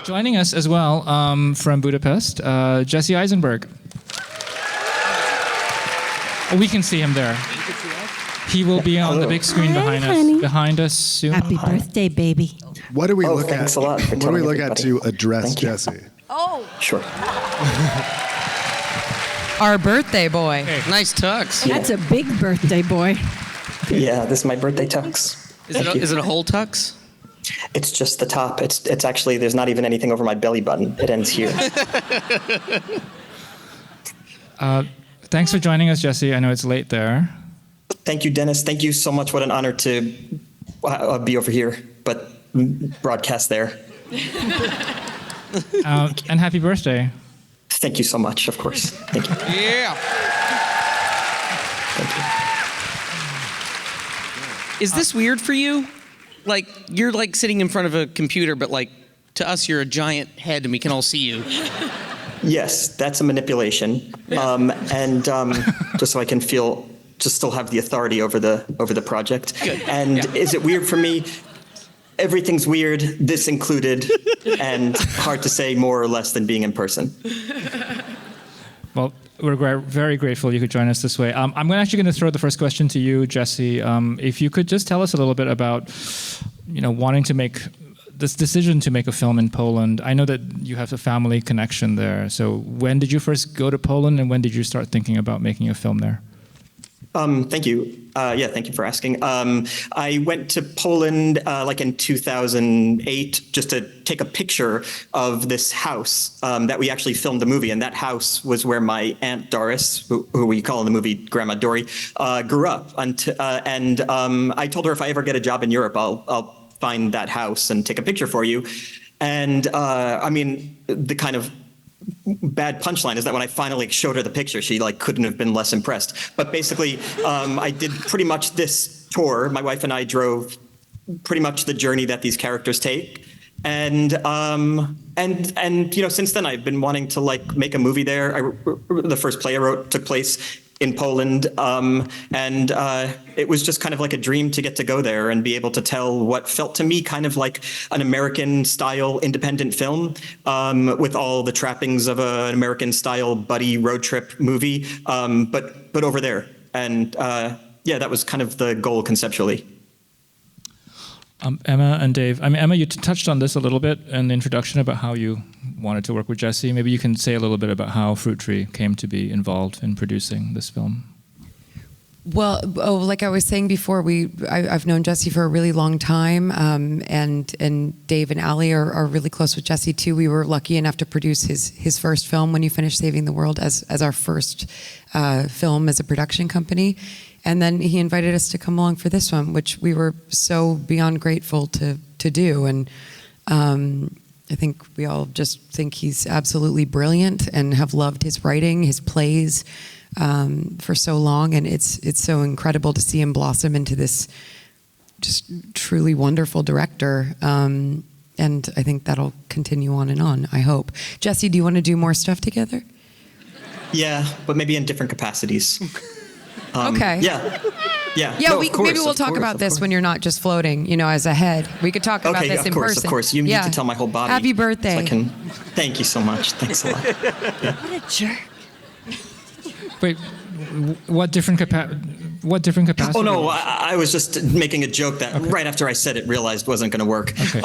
Joining us as well from Budapest, Jesse Eisenberg. We can see him there. He will be on the big screen behind us soon. Happy birthday, baby. What do we look at? Thanks a lot for what do we look everybody. at to address Jesse? Oh. Sure. Our birthday boy. Hey. Nice tux. That's a big birthday boy. Yeah, this is my birthday tux. Is it a whole tux? It's just the top. It's actually, there's not even anything over my belly button. It ends here. Thanks for joining us, Jesse. I know it's late there. Thank you, Dennis. Thank you so much. What an honor to be over here, but broadcast there. And happy birthday. Thank you so much, of course. Thank you. Yeah. Thank you. Is this weird for you? Like, you're like sitting in front of a computer, but like to us, you're a giant head and we can all see you. Yes, that's a manipulation. Just so I can feel, just still have the authority over the project. Good. And is it weird for me? Everything's weird, this included, and hard to say more or less than being in person. Well, we're very grateful you could join us this way. I'm actually going to throw the first question to you, Jesse. If you could just tell us a little bit about, wanting to make this decision to make a film in Poland. I know that you have a family connection there. So when did you first go to Poland, and when did you start thinking about making a film there? Thank you. Thank you for asking. I went to Poland in 2008 just to take a picture of this house that we actually filmed the movie. And that house was where my Aunt Doris, who we call in the movie Grandma Dory, grew up. I told her if I ever get a job in Europe, I'll find that house and take a picture for you. And the kind of bad punchline is that when I finally showed her the picture, she couldn't have been less impressed. But basically, I did pretty much this tour. My wife and I drove pretty much the journey that these characters take. And since then I've been wanting to make a movie there. The first play I wrote took place in Poland, it was just kind of like a dream to get to go there and be able to tell what felt to me kind of like an American-style independent film with all the trappings of an American-style buddy road trip movie, but over there. And that was kind of the goal conceptually. Emma and Dave. Emma, you touched on this a little bit in the introduction about how you wanted to work with Jesse. Maybe you can say a little bit about how Fruit Tree came to be involved in producing this film. Well, like I was saying before, I've known Jesse for a really long time, and Dave and Ali are really close with Jesse too. We were lucky enough to produce his first film, When You Finish Saving the World, as our first film as a production company. And then he invited us to come along for this one, which we were so beyond grateful to do. And I think we all just think he's absolutely brilliant and have loved his writing, his plays for so long. And it's so incredible to see him blossom into this just truly wonderful director. And I think that'll continue on and on, I hope. Jesse, do you want to do more stuff together? Yeah, but maybe in different capacities. Okay. Yeah. Maybe we'll talk about this when you're not just floating, as a head. We could talk about this in person. Of course. You need to tell my whole body. Happy birthday. So thank you so much. Thanks a lot. Yeah. What a jerk. Wait, what different capacity? Oh no, I was just making a joke that right after I said it, realized wasn't going to work. Okay.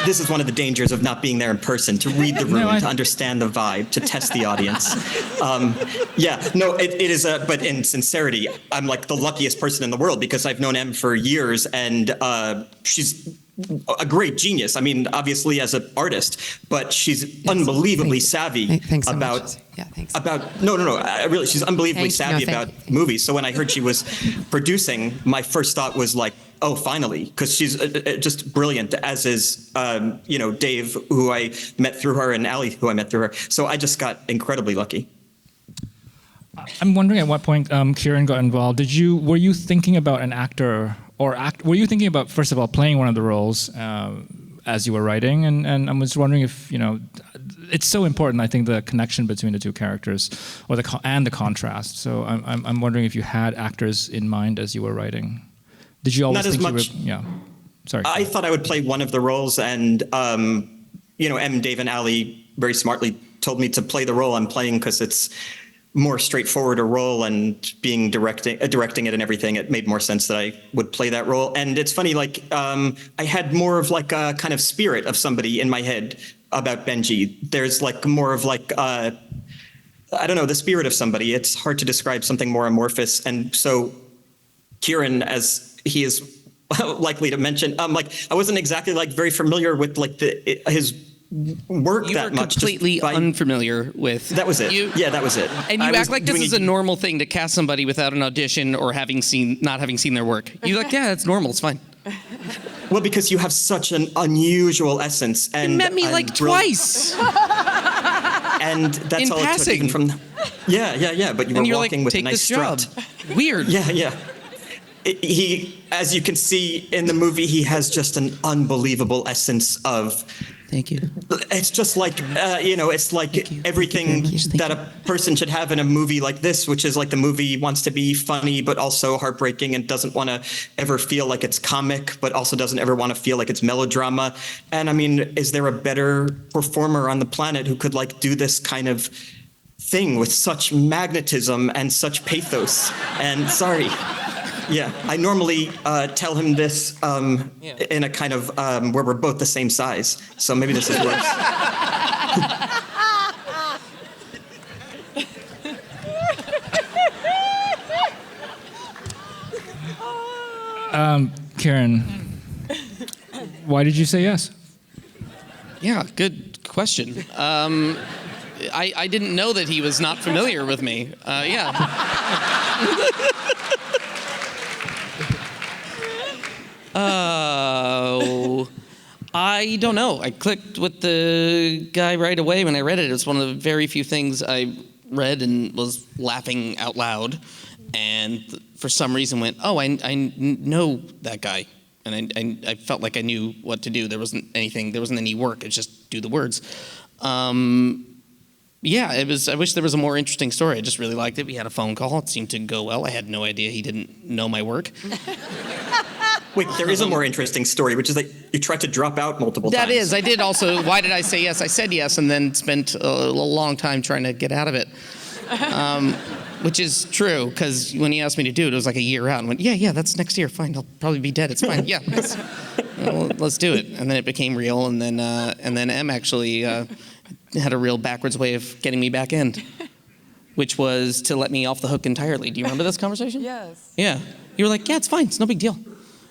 This is one of the dangers of not being there in person, to read the room, to understand the vibe, to test the audience. It is, but in sincerity, I'm like the luckiest person in the world because I've known Em for years, and she's a great genius. I mean, obviously as an artist, but she's unbelievably savvy about. Really, she's unbelievably savvy about movies. So when I heard she was producing, my first thought was like, oh, finally, because she's just brilliant, as is, Dave, who I met through her, and Ali, who I met through her. So I just got incredibly lucky. I'm wondering at what point Kieran got involved. Were you thinking about an actor, were you thinking about, first of all, playing one of the roles as you were writing? And I was wondering if, it's so important, I think, the connection between the two characters, and the contrast. So I'm wondering if you had actors in mind as you were writing. Did you always think you were? Yeah. Sorry. I thought I would play one of the roles, and Dave and Ali very smartly told me to play the role I'm playing because it's more straightforward a role, and being directing it and everything, it made more sense that I would play that role. And it's funny, like I had more of like a kind of spirit of somebody in my head about Benji. There's like more of like I don't know, the spirit of somebody. It's hard to describe something more amorphous. And so Kieran, as he is likely to mention, like I wasn't exactly like very familiar with like his work You that were much. completely unfamiliar with. That was it. Yeah, that was it. And you act like this is a normal thing to cast somebody without an audition or not having seen their work. You're like, yeah, that's normal. It's fine. Well, because you have such an unusual essence, and You met me like twice. and that's in all passing. it took even from. Yeah. But you And were you're walking like, with take a nice this job. strut. Weird. Yeah. He, as you can see in the movie, he has just an unbelievable essence of. Thank you. It's just like, it's like everything that a person should have in a movie like this, which is like the movie wants to be funny, but also heartbreaking, and doesn't want to ever feel like it's comic, but also doesn't ever want to feel like it's melodrama. And I mean, is there a better performer on the planet who could like do this kind of thing with such magnetism and such pathos? And sorry. Yeah, I normally tell him this in a kind of where we're both the same size. So maybe this is worse. Kieran, why did you say yes? Yeah, good question. I didn't know that he was not familiar with me. Yeah. I don't know. I clicked with the guy right away when I read it. It was one of the very few things I read and was laughing out loud, and for some reason went, oh, I know that guy. And I felt like I knew what to do. There wasn't any work. It's just do the words. Yeah, it was. I wish there was a more interesting story. I just really liked it. We had a phone call. It seemed to go well. I had no idea he didn't know my work. Wait, there is a more interesting story, which is that you tried to drop out multiple times. That is. I did also. Why did I say yes? I said yes and then spent a long time trying to get out of it. Which is true, because when he asked me to do it, it was like a year out. And went, yeah, that's next year. Fine, I'll probably be dead. It's fine. Yeah, let's do it. And then it became real. And then Em actually had a real backwards way of getting me back in, which was to let me off the hook entirely. Do you remember this conversation? Yes. Yeah. You were like, yeah, it's fine. It's no big deal.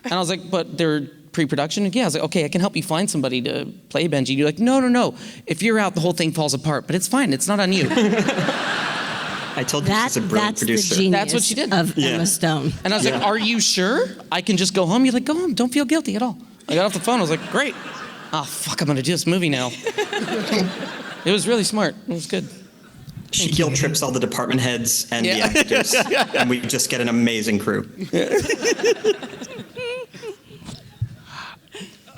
And I was like, but they're pre-production? Yeah, I was like, okay, I can help you find somebody to play Benji. You're like, no. If you're out, the whole thing falls apart. But it's fine. It's not on you. I told you she's a brilliant producer. The genius That's what she did. Of Emma Stone. And I was like, are you sure? I can just go home? You're like, go home. Don't feel guilty at all. I got off the phone. I was like, great. Oh, fuck, I'm going to do this movie now. It was really smart. It was good. She guilt trips all the department heads and the actors, and we just get an amazing crew.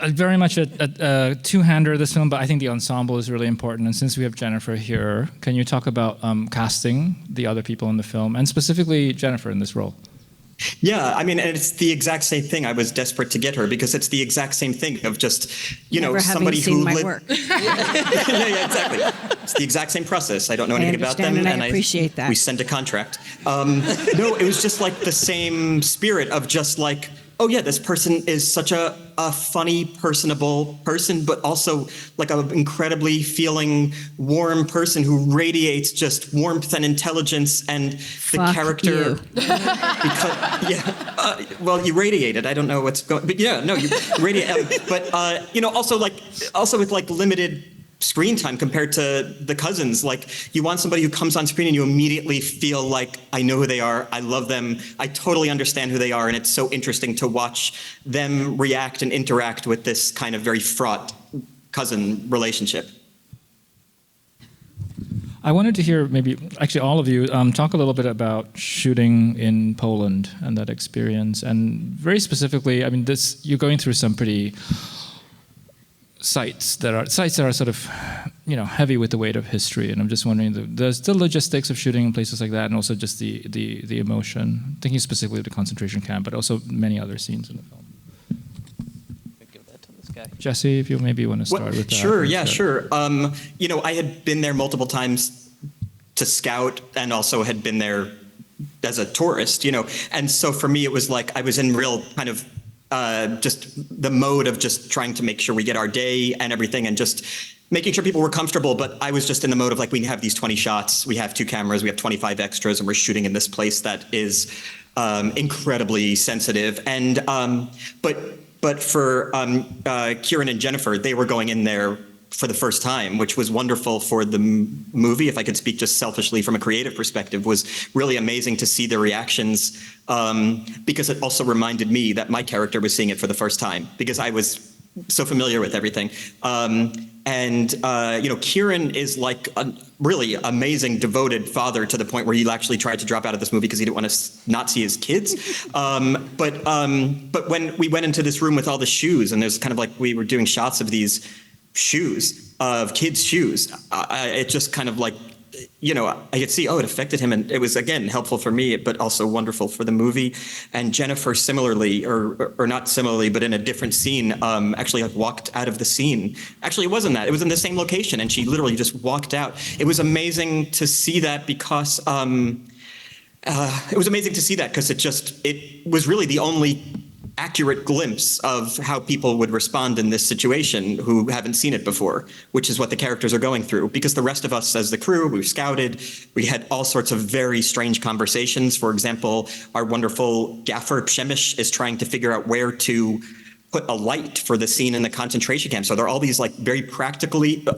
Very much a two-hander, this film, but I think the ensemble is really important. And since we have Jennifer here, can you talk about casting the other people in the film, and specifically Jennifer in this role? Yeah, I mean, and it's the exact same thing. I was desperate to get her because it's the exact same thing of just, Never somebody having seen who my lived. work. yeah, exactly. It's the exact same process. I don't know anything about them, and I appreciate that. We send a contract. No, it was just like the same spirit of just like, oh yeah, this person is such a funny, personable person, but also like an incredibly feeling, warm person who radiates just warmth and intelligence, and the Fuck character. you. Because, well, you radiated. I don't know what's going, but yeah, no, you radiate. But also with like limited screen time compared to the cousins, like you want somebody who comes on screen and you immediately feel like, I know who they are, I love them, I totally understand who they are, and it's so interesting to watch them react and interact with this kind of very fraught cousin relationship. I wanted to hear maybe, actually all of you, talk a little bit about shooting in Poland and that experience. And very specifically, I mean, you're going through some pretty sites that are sort of, heavy with the weight of history. And I'm just wondering, there's the logistics of shooting in places like that, and also just the emotion. I'm thinking specifically of the concentration camp, but also many other scenes in the film. Give that to this guy. Jesse, if you maybe want to start with that. Sure, yeah, sure. I had been there multiple times to scout and also had been there as a tourist, and so for me it was like I was in real kind of just the mode of just trying to make sure we get our day and everything and just making sure people were comfortable. But I was just in the mode of like, we have these 20 shots, we have 2 cameras, we have 25 extras, and we're shooting in this place that is incredibly sensitive. And but for Kieran and Jennifer, they were going in there for the first time, which was wonderful for the movie. If I could speak just selfishly from a creative perspective, was really amazing to see the reactions, because it also reminded me that my character was seeing it for the first time because I was so familiar with everything. Kieran is like a really amazing, devoted father to the point where he actually tried to drop out of this movie because he didn't want to not see his kids. But when we went into this room with all the shoes, and there's kind of like we were doing shots of these shoes, of kids' shoes, it just kind of like, I could see, it affected him. And it was, again, helpful for me, but also wonderful for the movie. And Jennifer similarly, or not similarly, but in a different scene, actually like walked out of the scene. Actually, it wasn't that. It was in the same location, and she literally just walked out. It was amazing to see that because it was really the only accurate glimpse of how people would respond in this situation who haven't seen it before, which is what the characters are going through. Because the rest of us as the crew, we've scouted, we had all sorts of very strange conversations. For example, our wonderful gaffer, Przemysh, is trying to figure out where to put a light for the scene in the concentration camp. So there are all these like very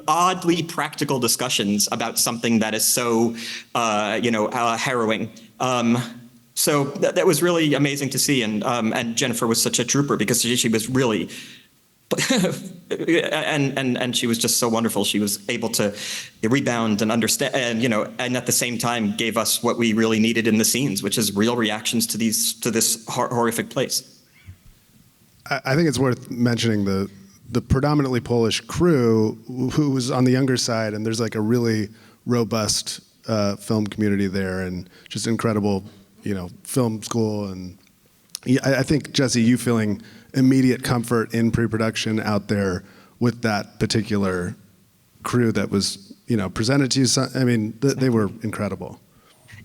oddly practical discussions about something that is so, harrowing. So that was really amazing to see, and Jennifer was such a trooper because she was really, and she was just so wonderful. She was able to rebound and understand, and at the same time gave us what we really needed in the scenes, which is real reactions to this horrific place. I think it's worth mentioning the predominantly Polish crew who was on the younger side, and there's like a really robust film community there, and just incredible. Film school. And I think, Jesse, you feeling immediate comfort in pre-production out there with that particular crew that was, presented to you. They were incredible.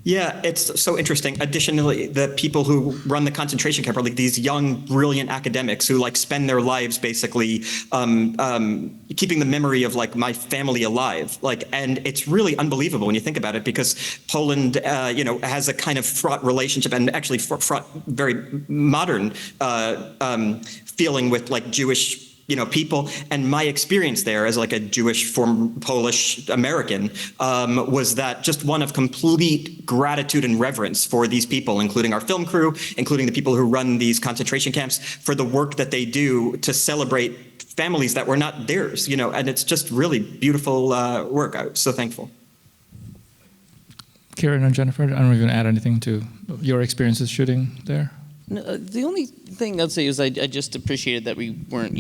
Yeah, it's so interesting. Additionally, the people who run the concentration camp are like these young, brilliant academics who like spend their lives basically keeping the memory of like my family alive. And it's really unbelievable when you think about it, because Poland, has a kind of fraught relationship, and actually fraught, very modern feeling with like Jewish people. And my experience there as like a Jewish Polish American was that just one of complete gratitude and reverence for these people, including our film crew, including the people who run these concentration camps, for the work that they do to celebrate families that were not theirs, and it's just really beautiful work. I'm so thankful. Kieran and Jennifer, I don't know if you want to add anything to your experiences shooting there. No, the only thing I'd say is I just appreciated that we weren't,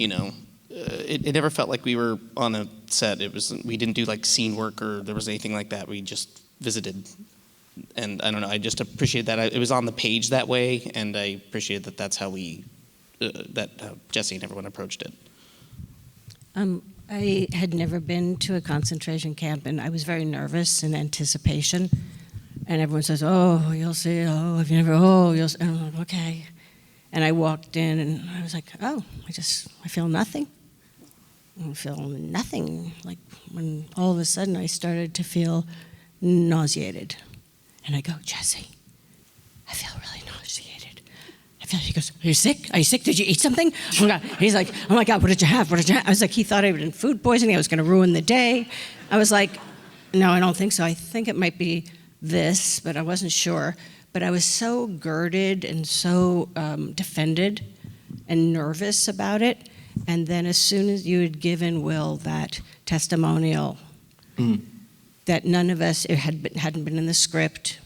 it never felt like we were on a set. We didn't do like scene work or there was anything like that. We just visited, and I don't know. I just appreciate that it was on the page that way, and I appreciate that that's how Jesse and everyone approached it. I had never been to a concentration camp, and I was very nervous in anticipation. And everyone says, "Oh, you'll see. Oh, if you never, you'll see." And I'm like, "Okay." And I walked in, and I was like, "Oh, I feel nothing. I feel nothing." Like when all of a sudden I started to feel nauseated, and I go, "Jesse, I feel really nauseated. He goes, "Are you sick? Are you sick? Did you eat something?" Oh my God. He's like, "Oh my God, what did you have? What did you have?" I was like, he thought I had food poisoning. I was going to ruin the day. I was like, "No, I don't think so. I think it might be this," but I wasn't sure. But I was so girded and so defended and nervous about it. And then as soon as you had given Will that testimonial, that none of us, hadn't been in the script,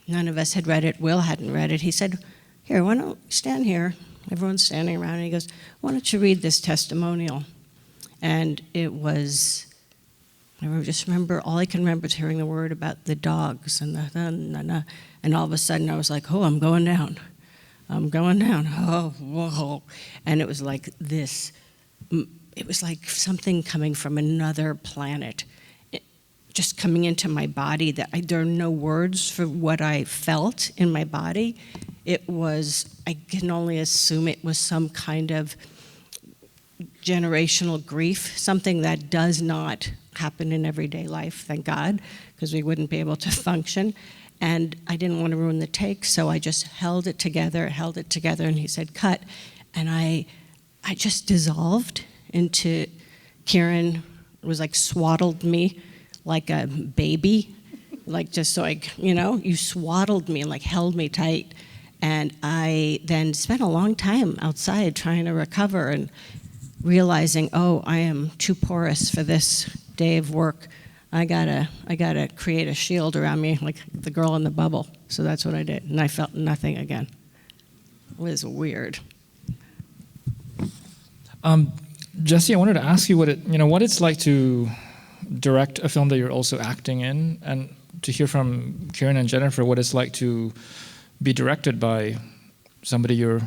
none of us had read it, Will hadn't read it, he said, "Here, why don't you stand here?" Everyone's standing around, and he goes, "Why don't you read this testimonial?" And it was, I just remember, all I can remember is hearing the word about the dogs and and all of a sudden I was like, "Oh, I'm going down. I'm going down. Oh, whoa." And it was like this it was like something coming from another planet, just coming into my body. There are no words for what I felt in my body. It was, I can only assume it was some kind of generational grief, something that does not happen in everyday life, thank God, because we wouldn't be able to function. And I didn't want to ruin the take, so I just held it together, and he said, cut. And I just dissolved into, Kieran was like swaddled me like a baby, like just so you swaddled me and like held me tight. And I then spent a long time outside trying to recover and realizing, oh, I am too porous for this day of work. I gotta create a shield around me like the girl in the bubble. So that's what I did, and I felt nothing again. It was weird. Jesse, I wanted to ask you what it's like to direct a film that you're also acting in, and to hear from Kieran and Jennifer what it's like to be directed by somebody you're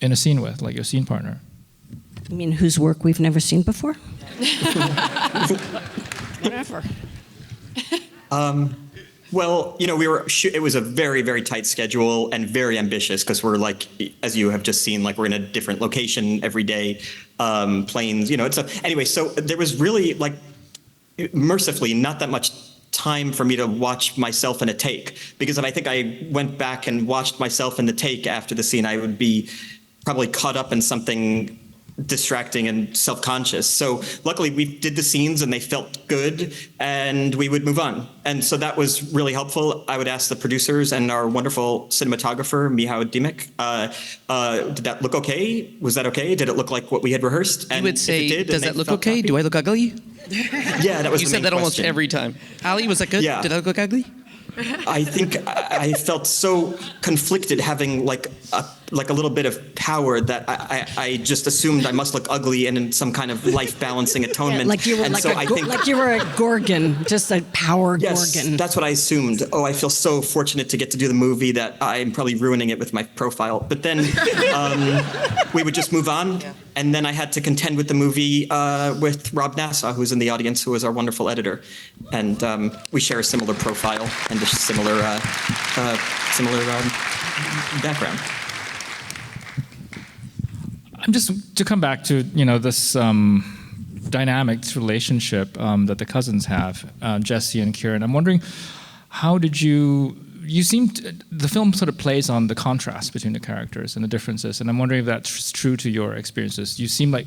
in a scene with, like your scene partner. You mean whose work we've never seen before? Whatever. Well, it was a very, very tight schedule and very ambitious because we're like, as you have just seen, like we're in a different location every day, planes, anyway, so there was really like, mercifully, not that much time for me to watch myself in a take, because if I think I went back and watched myself in the take after the scene, I would be probably caught up in something distracting and self-conscious. So luckily we did the scenes and they felt good and we would move on. And so that was really helpful. I would ask the producers and our wonderful cinematographer, Michał Dimek, did that look okay? Was that okay? Did it look like what we had rehearsed? You And would say, if it did, does that look okay? Do I look ugly? Yeah, that was You the said main that almost question. every time. Ali, was that good? Yeah. Did I look ugly? I think I felt so conflicted having like a little bit of power that I just assumed I must look ugly and in some kind of life balancing atonement. Yeah, like you were and so I think, like you were a gorgon, just a power yes, gorgon. that's what I assumed. Oh, I feel so fortunate to get to do the movie that I'm probably ruining it with my profile. But then we would just move on. Yeah. And then I had to contend with the movie with Rob Nassau, who's in the audience, who is our wonderful editor. And we share a similar profile and a similar background. I'm just to come back to this dynamic relationship that the cousins have, Jesse and Kieran. I'm wondering, how did you seemed the film sort of plays on the contrast between the characters and the differences, and I'm wondering if that's true to your experiences. You seem like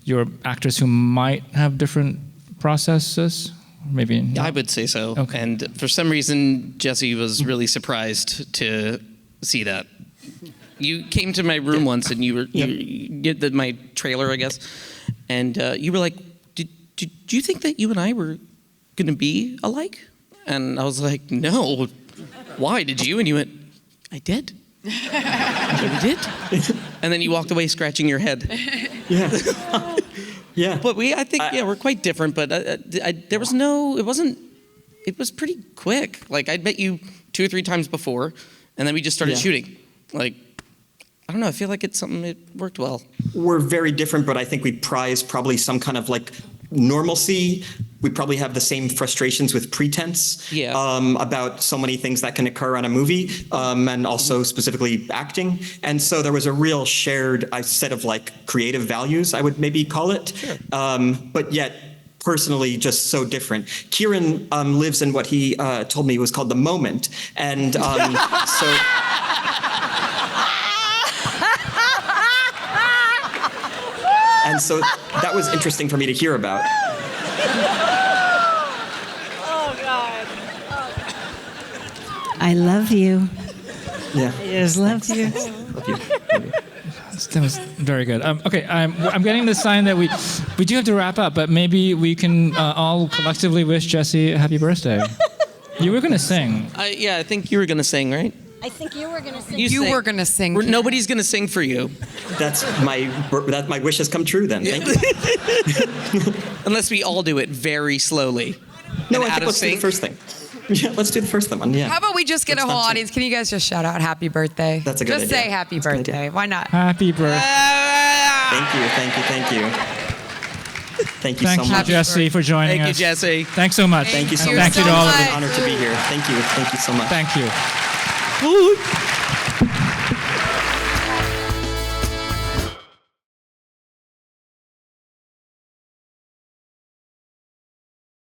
you're actors who might have different processes, maybe. I would say so. Okay. And for some reason, Jesse was really surprised to see that. You came to my room once, and you did my trailer, I guess, and you were like, "Do you think that you and I were going to be alike?" And I was like, "No. Why? Did you?" And you went, "I did." You did? And then you walked away scratching your head. Yeah. Yeah. But we're quite different, but it was pretty quick. Like, I'd met you 2 or 3 times before, and then we just started shooting. Like, I don't know, I feel like it's something that worked well. We're very different, but I think we prize probably some kind of like normalcy. We probably have the same frustrations with pretense about so many things that can occur on a movie, and also specifically acting. And so there was a real shared set of like creative values, I would maybe call it, sure. But yet personally just so different. Kieran lives in what he told me was called the moment. And so... And so that was interesting for me to hear about. Oh, God. I love you. Yeah. I just love you. Love you. That was very good. Okay, I'm getting the sign that we do have to wrap up, but maybe we can all collectively wish Jesse a happy birthday. You were going to sing. I think you were going to sing, right? I think you were going to sing. You were going to sing. Nobody's going to sing for you. That's my wish has come true then. Thank you. Unless we all do it very slowly. No, I think let's do the first thing. Yeah, let's do the first one. Yeah. How about we just get a whole audience? Can you guys just shout out happy birthday? That's a good idea. Just say happy birthday. Why not? Happy birthday. Thank you. Thank you Thank so you, much. Jesse, for joining Thank you, us. Jesse. Thanks so much. Thank you so Thank much. you Thank you to all of It's you. an honor to be here. Thank you so much. Thank you.